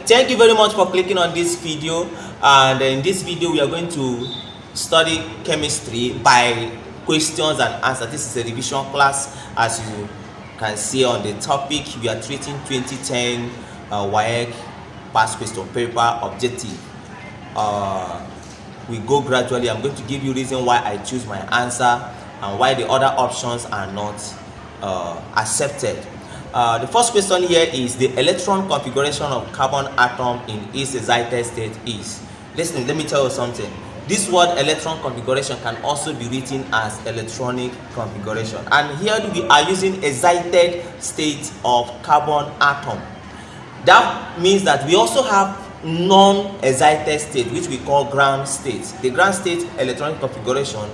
Thank you very much for clicking on this video, and in this video we are going to study chemistry by questions and answers. This is a revision class. As you can see on the topic, we are treating 2010 Waec past question paper objective. We go gradually. I'm going to give you reason why I choose my answer and why the other options are not accepted. The first question here is the electron configuration of carbon atom in its excited state is. Listen, let me tell you something. This word electron configuration can also be written as electronic configuration, and here we are using excited state of carbon atom. That means that we also have non-excited state, which we call ground state. The ground state electronic configuration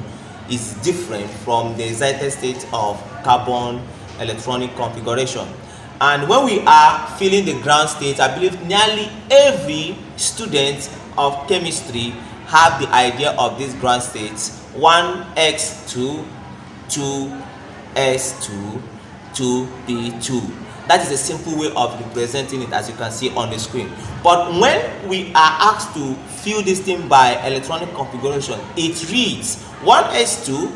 is different from the excited state of carbon electronic configuration. And when we are filling the ground state, I believe nearly every student of chemistry have the idea of these ground states: 1x2, 2s2, 2p2. That is a simple way of representing it, as you can see on the screen. But when we are asked to fill this thing by electronic configuration, it reads 1s2,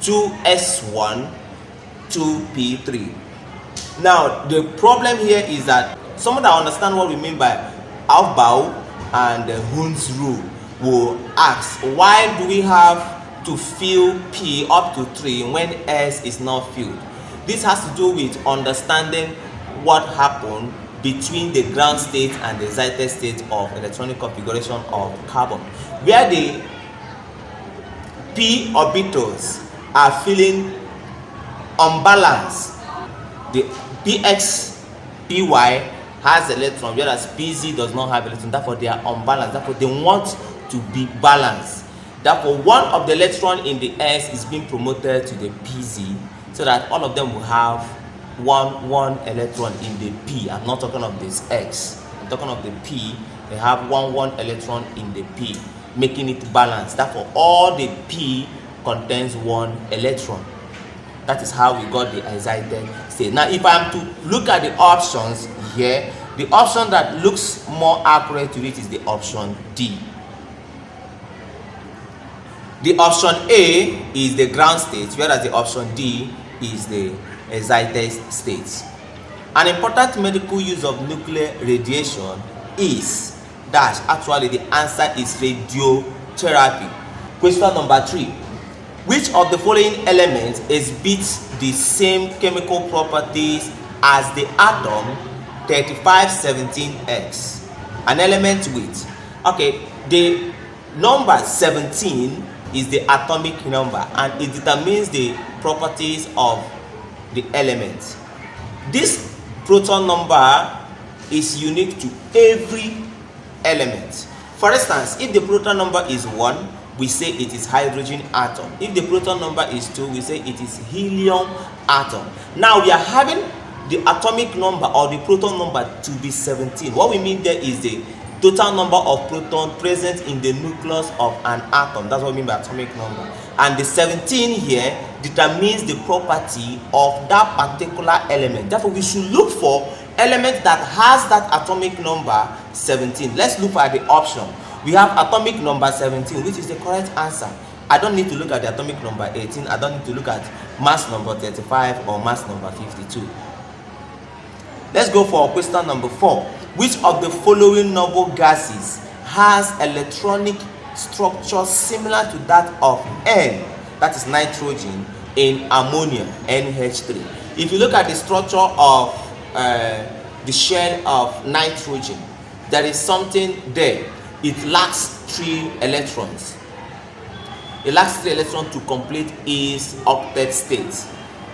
2s1, 2p3. Now the problem here is that someone that understand what we mean by Aufbau and Hund's rule will ask, why do we have to fill p up to 3 when s is not filled? This has to do with understanding what happened between the ground state and the excited state of electronic configuration of carbon, where the p orbitals are feeling unbalanced. The px py has electron, whereas pz does not have electron. Therefore they are unbalanced. Therefore they want to be balanced. Therefore one of the electron in the s is being promoted to the pz, so that all of them will have one electron in the p. I'm not talking of this x, I'm talking of the p. They have one electron in the p, making it balanced. Therefore all the p contains one electron. That is how we got the excited state. Now if I am to look at the options here, the option that looks more accurate to it is the option D. The option A is the ground state, whereas the option D is the excited state. An important medical use of nuclear radiation is dash. Actually the answer is radiotherapy. Question number 3. Which of the following elements exhibits the same chemical properties as the atom 3517X? An element with, okay, the number 17 is the atomic number and it determines the properties of the element. This proton number is unique to every element. For instance, if the proton number is 1, we say it is hydrogen atom. If the proton number is 2, we say it is helium atom. Now we are having the atomic number or the proton number to be 17. What we mean there is the total number of protons present in the nucleus of an atom. That's what we mean by atomic number. And the 17 here determines the property of that particular element. Therefore we should look for elements that has that atomic number 17. Let's look at the option. We have atomic number 17, which is the correct answer. I don't need to look at the atomic number 18. I don't need to look at mass number 35 or mass number 52. Let's go for question number 4. Which of the following noble gases has electronic structure similar to that of N, that is nitrogen, in ammonia, NH3? If you look at the structure of the shell of nitrogen, there is something there. It lacks 3 electrons. It lacks 3 electrons to complete its octet state.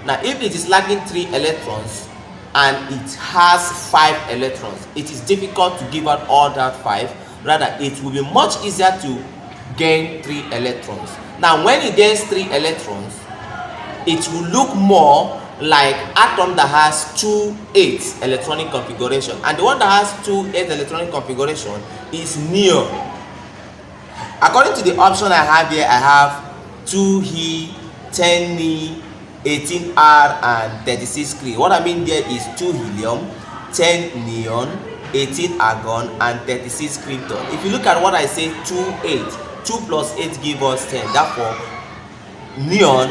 Now if it is lacking 3 electrons and it has 5 electrons, it is difficult to give out all that 5. Rather, it will be much easier to gain 3 electrons. Now when it gains 3 electrons, it will look more like atom that has 2,8 electronic configuration, and the one that has 2,8 electronic configuration is neon. According to the option I have here, I have 2He, 10Ni, 18R and 36 Cre. What I mean there is 2 helium, 10 neon, 18 argon, and 36 krypton. If you look at what I say, 2, 8. 2 plus 8 give us 10. Therefore, neon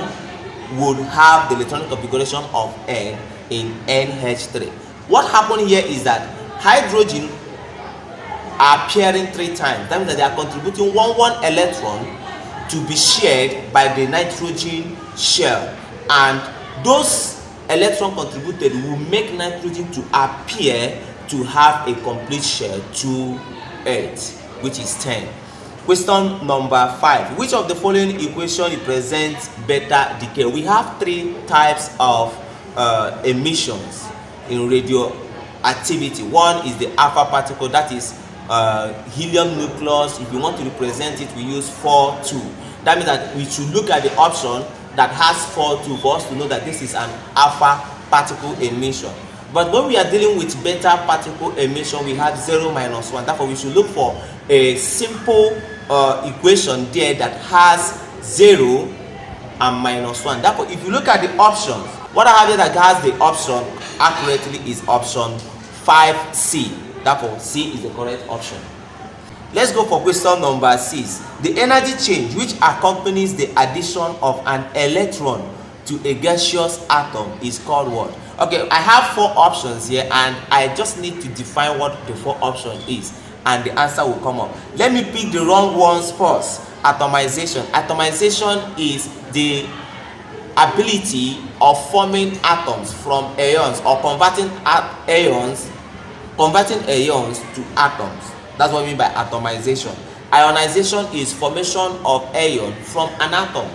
would have the electronic configuration of N in NH3. What happened here is that hydrogen are appearing 3 times. That means that they are contributing one electron to be shared by the nitrogen shell, and those electron contributed will make nitrogen to appear to have a complete shell 2, 8, which is 10. Question number 5. Which of the following equation represents beta decay? We have 3 types of emissions in radioactivity. One is the alpha particle, that is helium nucleus. If you want to represent it, we use 4,2. That means that we should look at the option that has 4,2 for us to know that this is an alpha particle emission. But when we are dealing with beta particle emission, we have 0, -1. Therefore, we should look for a simple equation there that has 0 and -1. Therefore, if you look at the options, what I have here that has the option accurately is option 5C. Therefore, C is the correct option. Let's go for question number 6. The energy change which accompanies the addition of an electron to a gaseous atom is called what? Okay, I have 4 options here, and I just need to define what the 4 option is, and the answer will come up. Let me pick the wrong ones first. Atomization. Atomization is the ability of forming atoms from ions, or converting ions to atoms. That's what we mean by atomization. Ionization is formation of ion from an atom.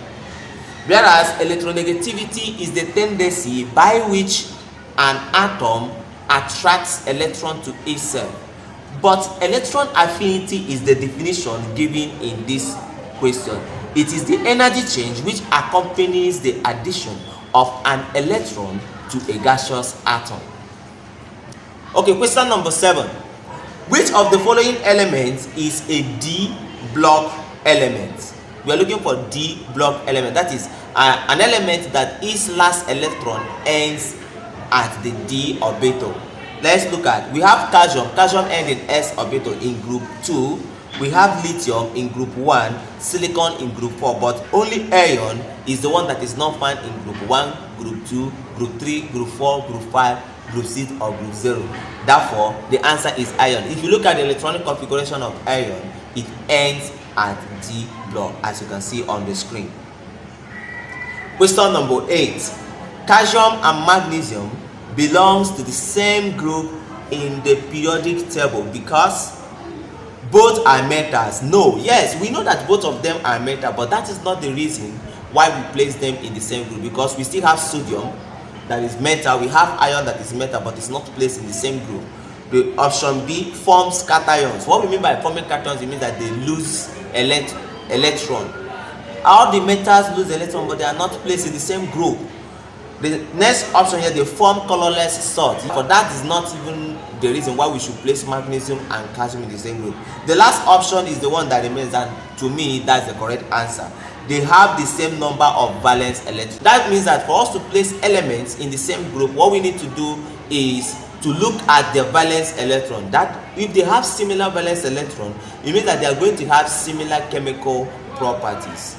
Whereas electronegativity is the tendency by which an atom attracts electron to itself. But electron affinity is the definition given in this question. It is the energy change which accompanies the addition of an electron to a gaseous atom. Okay, question number 7. Which of the following elements is a D block element? We are looking for D block element. That is an element that its last electron ends at the D orbital. Let's look at, we have calcium. Calcium ends in S orbital in group 2. We have lithium in group 1, silicon in group 4, but only iron is the one that is not found in group 1, group 2, group 3, group 4, group 5, group 6, or group 0. Therefore, the answer is iron. If you look at the electronic configuration of iron, it ends at D block, as you can see on the screen. Question number 8. Calcium and magnesium belongs to the same group in the periodic table because both are metals. No, yes, we know that both of them are metal, but that is not the reason why we place them in the same group, because we still have sodium that is metal, we have iron that is metal, but it's not placed in the same group. The option B forms cations. What we mean by forming cations, it means that they lose electron. All the metals lose electron, but they are not placed in the same group. The next option here, they form colorless salts. But that is not even the reason why we should place magnesium and calcium in the same group. The last option is the one that remains, and to me, that's the correct answer. They have the same number of valence electrons. That means that for us to place elements in the same group, what we need to do is to look at their valence electron. That if they have similar valence electron, it means that they are going to have similar chemical properties.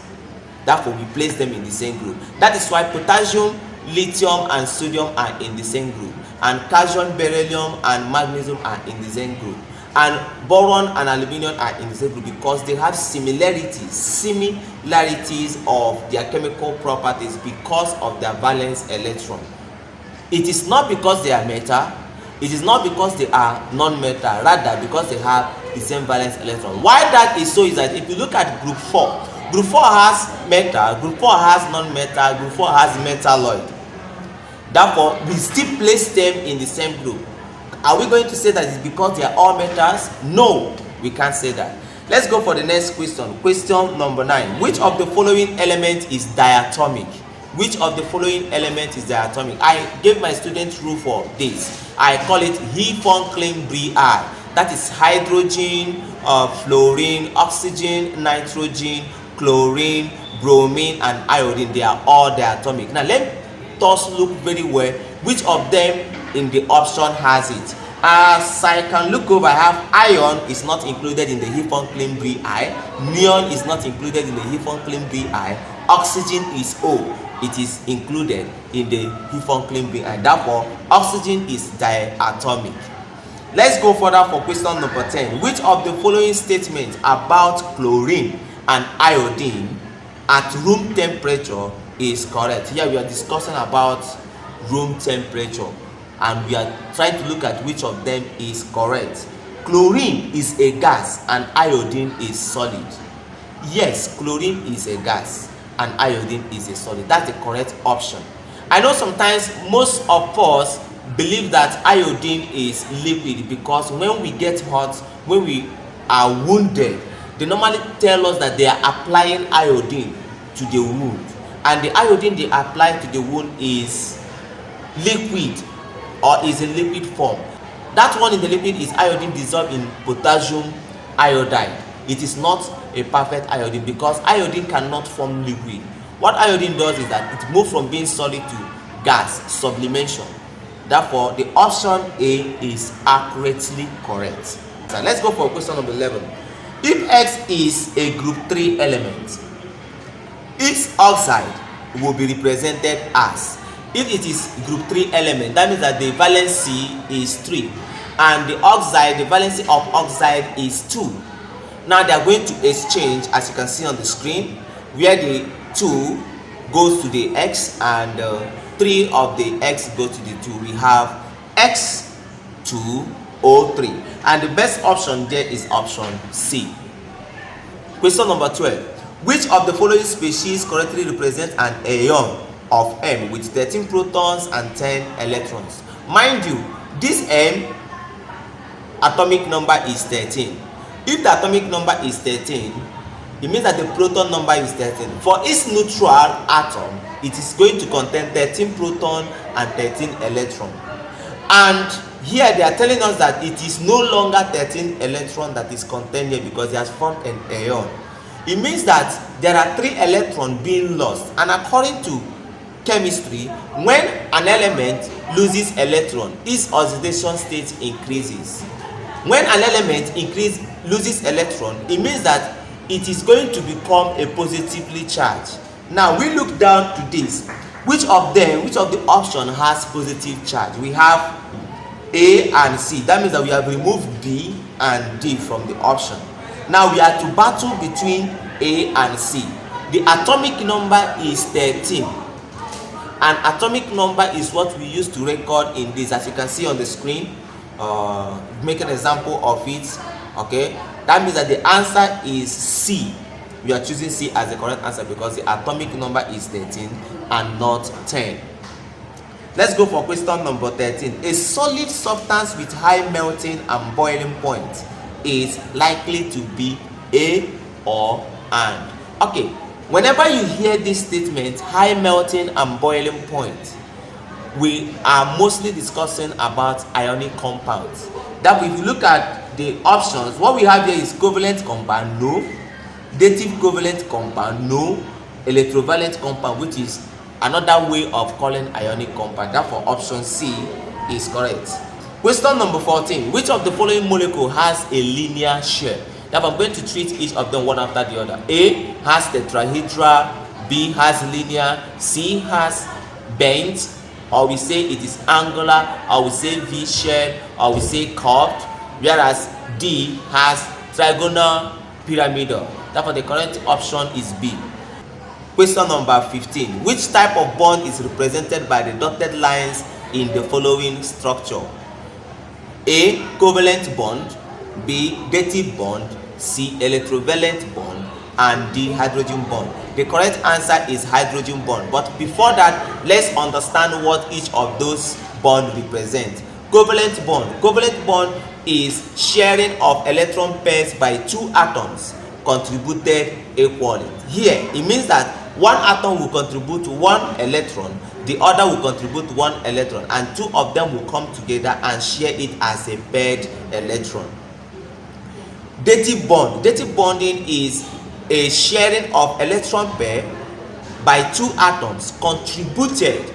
Therefore, we place them in the same group. That is why potassium, lithium, and sodium are in the same group, and calcium, beryllium, and magnesium are in the same group, and boron and aluminum are in the same group, because they have similarities of their chemical properties because of their valence electron. It is not because they are metal, it is not because they are non-metal, rather because they have the same valence electron. Why that is so is that if you look at group 4, group 4 has metal, group 4 has non-metal, group 4 has metalloid. Therefore, we still place them in the same group. Are we going to say that it's because they are all metals? No, we can't say that. Let's go for the next question. Question number 9. Which of the following element is diatomic? Which of the following element is diatomic? I gave my students rule for this. I call it He-Von-Klein-Bri. That is hydrogen, fluorine, oxygen, nitrogen, chlorine, bromine, and iodine. They are all diatomic. Now let us look very well which of them in the option has it. As I can look over, I have iron is not included in the Hephonclin Bi. Neon is not included in the Hephonclin Bi. Oxygen is O. It is included in the Hephonclin Bi. Therefore, oxygen is diatomic. Let's go further for question number 10. Which of the following statements about chlorine and iodine at room temperature is correct? Here we are discussing about room temperature, and we are trying to look at which of them is correct. Chlorine is a gas and iodine is solid. Yes, chlorine is a gas and iodine is a solid. That's the correct option. I know sometimes most of us believe that iodine is liquid, because when we get hot, when we are wounded, they normally tell us that they are applying iodine to the wound, and the iodine they apply to the wound is liquid or is in liquid form. That one in the liquid is iodine dissolved in potassium iodide. It is not a perfect iodine, because iodine cannot form liquid. What iodine does is that it moves from being solid to gas, sublimation. Therefore, the option A is accurately correct. So let's go for question number 11. If X is a group 3 element, its oxide will be represented as, if it is group 3 element, that means that the valency is 3 and the oxide, the valency of oxide is 2. Now they are going to exchange, as you can see on the screen, where the 2 goes to the X and 3 of the X go to the 2. We have X2O3, and the best option there is option C. Question number 12. Which of the following species correctly represents an ion of M with 13 protons and 10 electrons? Mind you, this M atomic number is 13. If the atomic number is 13, it means that the proton number is 13. For its neutral atom, it is going to contain 13 proton and 13 electron. And here they are telling us that it is no longer 13 electron that is contained here, because it has formed an ion. It means that there are 3 electrons being lost. And according to chemistry, when an element loses electron, its oxidation state increases. When an element loses electron, it means that it is going to become a positively charged. Now we look down to this. Which of the option has positive charge? We have A and C. That means that we have removed B and D from the option. Now we are to battle between A and C. The atomic number is 13. And atomic number is what we use to record in this, as you can see on the screen. Make an example of it. Okay, that means that the answer is C. We are choosing C as the correct answer because the atomic number is 13 and not 10. Let's go for question number 13. A solid substance with high melting and boiling point is likely to be A or and. Okay, whenever you hear this statement, high melting and boiling point, we are mostly discussing about ionic compounds. That if you look at the options, what we have here is covalent compound, no. Dative covalent compound, no. Electrovalent compound, which is another way of calling ionic compound. Therefore, option C is correct. Question number 14. Which of the following molecule has a linear shell? Now I'm going to treat each of them one after the other. A has tetrahedral, B has linear, C has bent, or we say it is angular, or we say V shell, or we say curved, whereas D has trigonal pyramidal. Therefore, the correct option is B. Question number 15. Which type of bond is represented by the dotted lines in the following structure? A. Covalent bond, B. Dative bond, C. Electrovalent bond, and D. Hydrogen bond. The correct answer is hydrogen bond. But before that, let's understand what each of those bonds represent. Covalent bond. Covalent bond is sharing of electron pairs by 2 atoms contributed equally. Here, it means that one atom will contribute 1 electron, the other will contribute 1 electron, and 2 of them will come together and share it as a paired electron. Dative bond. Dative bonding is a sharing of electron pair by 2 atoms contributed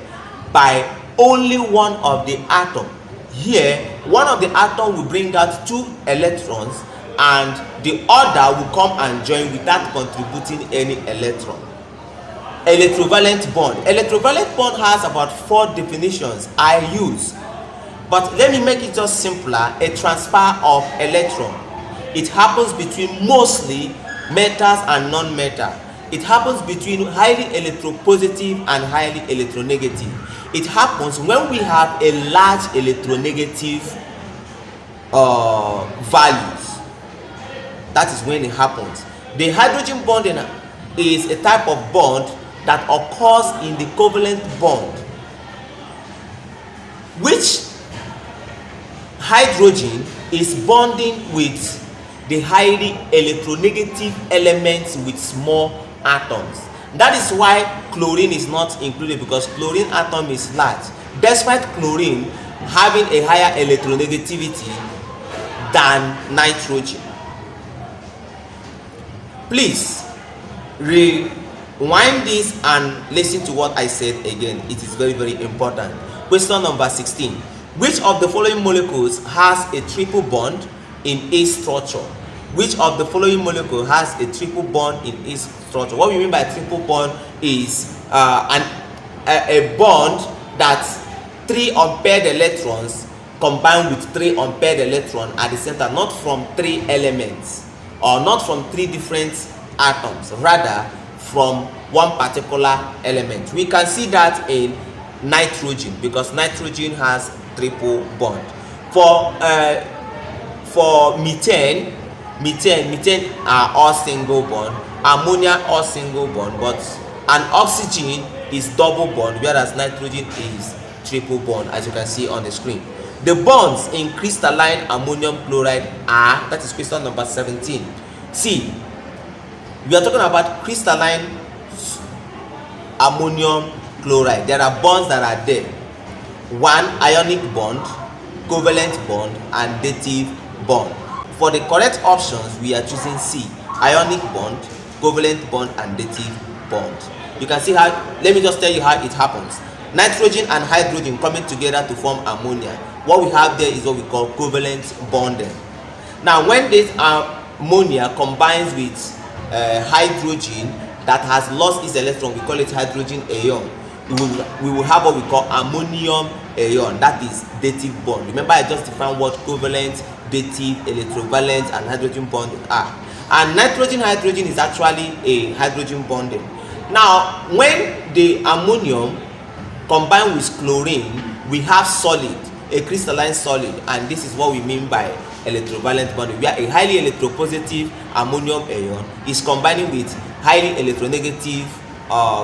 by only one of the atom. Here one of the atoms will bring out 2 electrons and the other will come and join without contributing any electron. Electrovalent bond. Electrovalent bond has about 4 definitions I use, but let me make it just simpler. A transfer of electron. It happens between mostly metals and non-metal. It happens between highly electropositive and highly electronegative. It happens when we have a large electronegative values. That is when it happens. The hydrogen bonding is a type of bond that occurs in the covalent bond, which hydrogen is bonding with the highly electronegative elements with small atoms. That is why chlorine is not included, because chlorine atom is large, despite chlorine having a higher electronegativity than nitrogen. Please rewind this and listen to what I said again. It is very, very important. Question number 16. Which of the following molecules has a triple bond in its structure? Which of the following molecule has a triple bond in its structure? What we mean by triple bond is a bond that 3 unpaired electrons combine with 3 unpaired electrons at the center, not from 3 elements or not from 3 different atoms, rather from one particular element. We can see that in nitrogen, because nitrogen has triple bond. For methane are all single bond, ammonia all single bond, but an oxygen is double bond, whereas nitrogen is triple bond, as you can see on the screen. The bonds in crystalline ammonium chloride are, that is question number 17. See, we are talking about crystalline ammonium chloride. There are bonds that are there. 1 ionic bond, covalent bond, and dative bond. For the correct options, we are choosing C, ionic bond, covalent bond, and dative bond. You can see how, let me just tell you how it happens. Nitrogen and hydrogen coming together to form ammonia. What we have there is what we call covalent bonding. Now, when this ammonia combines with hydrogen that has lost its electron, we call it hydrogen ion. We will have what we call ammonium ion, that is dative bond. Remember, I just defined what covalent, dative, electrovalent, and hydrogen bond are. And hydrogen is actually a hydrogen bonding. Now, when the ammonium combined with chlorine, we have solid, a crystalline solid, and this is what we mean by electrovalent bonding, where a highly electropositive ammonium ion is combining with highly electronegative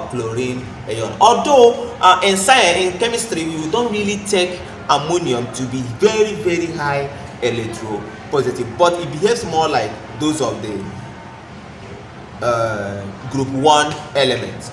chlorine ion. Although in science, in chemistry, we don't really take ammonium to be very, very high electropositive, but it behaves more like those of the group 1 elements.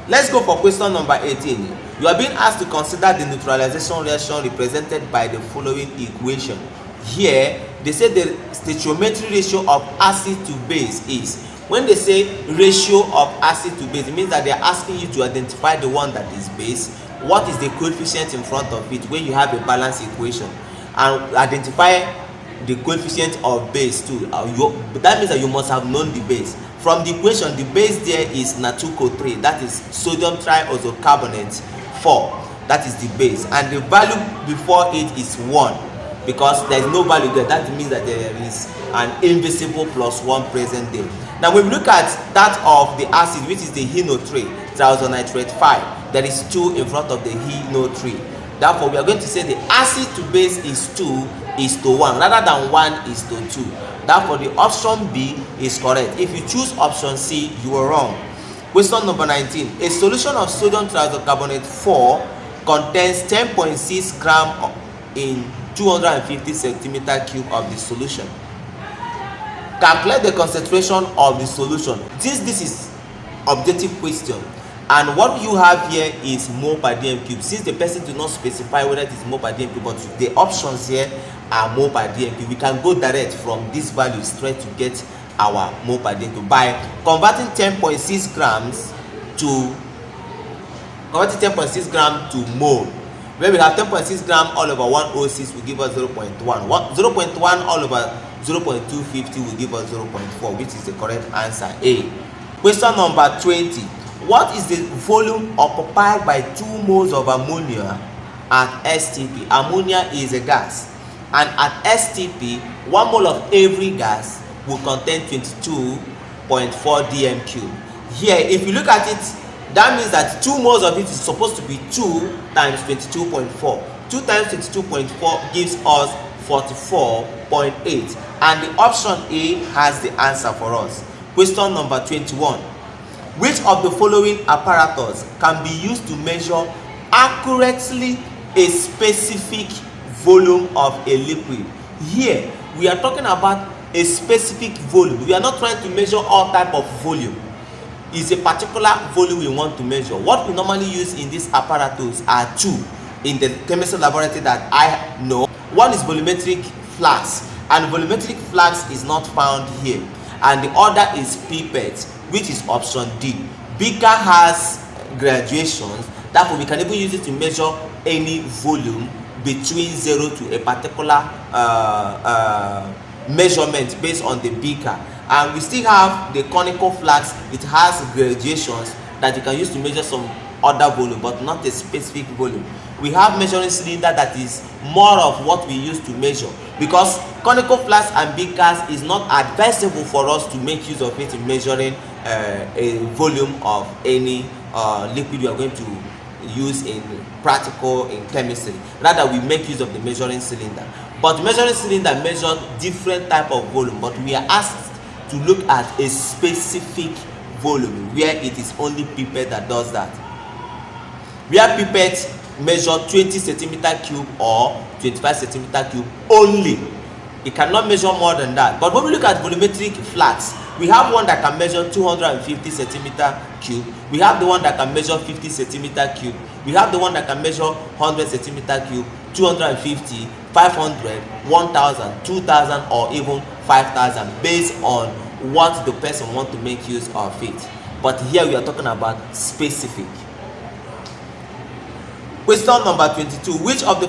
Let's go for question number 18. You are being asked to consider the neutralization reaction represented by the following equation. Here, they say the stoichiometry ratio of acid to base is, when they say ratio of acid to base, it means that they are asking you to identify the one that is base. What is the coefficient in front of it when you have a balanced equation? And identify the coefficient of base too. That means that you must have known the base. From the equation, the base there is Natuco3, that is sodium triisocarbonate 4, that is the base, and the value before it is 1, because there is no value there. That means that there is an invisible +1 present there. Now, when we look at that of the acid, which is the heno3, triazonitrate 5, there is 2 in front of the heno3. Therefore, we are going to say the acid to base is 2:1 rather than 1:2. Therefore, the option B is correct. If you choose option C, you are wrong. Question number 19. A solution of sodium triisocarbonate 4 contains 10.6 gram in 250 centimeter cube of the solution. Calculate the concentration of the solution. This is objective question, and what you have here is mole per dm cube. Since the person did not specify whether it is mole per dm cube, but the options here are mole per dm cube, we can go direct from this value straight to get our mole per dm cube by converting 10.6 grams to mole. Where we have 10.6 gram all over 106 will give us 0.1. 0.1 all over 0.250 will give us 0.4, which is the correct answer, A. Question number 20. What is the volume occupied by 2 moles of ammonia at STP? Ammonia is a gas, and at STP, 1 mole of every gas will contain 22.4 dm cube. Here, if you look at it, that means that 2 moles of it is supposed to be 2 times 22.4. 2 times 22.4 gives us 44.8, and the option A has the answer for us. Question number 21. Which of the following apparatus can be used to measure accurately a specific volume of a liquid? Here, we are talking about a specific volume. We are not trying to measure all type of volume. It's a particular volume we want to measure. What we normally use in this apparatus are 2 in the chemistry laboratory that I know. One is volumetric flask, and volumetric flask is not found here. And the other is pipette, which is option D. Beaker has graduations, therefore we can even use it to measure any volume between 0 to a particular measurement based on the beaker. And we still have the conical flask. It has gradations that you can use to measure some other volume, but not a specific volume. We have measuring cylinder that is more of what we use to measure, because conical flasks and beakers is not advisable for us to make use of it in measuring a volume of any liquid we are going to use in practical in chemistry. Rather, we make use of the measuring cylinder. But measuring cylinder measures different type of volume, but we are asked to look at a specific volume where it is only pipette that does that. Where pipette measure 20 centimeter cube or 25 centimeter cube only. It cannot measure more than that. But when we look at volumetric flasks, we have one that can measure 250 centimeter cube. We have the one that can measure 50 centimeter cube. We have the one that can measure 100 centimeter cube, 250, 500, 1000, 2000, or even 5000, based on what the person wants to make use of it. But here we are talking about specific. Question number 22. Which of the